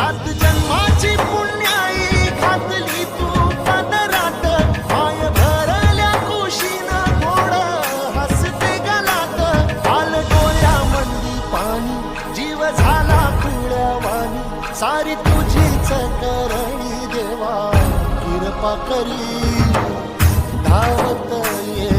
सात जन्माची पुण्याई घातली तू पदरात माय भरल्या कुशीनं गोड हसते गलात आल डोळ्यामंदी पाणी जीव झाला पिळ्यावानी सारी तुझीच करणी देवा कृपा करी धावत ये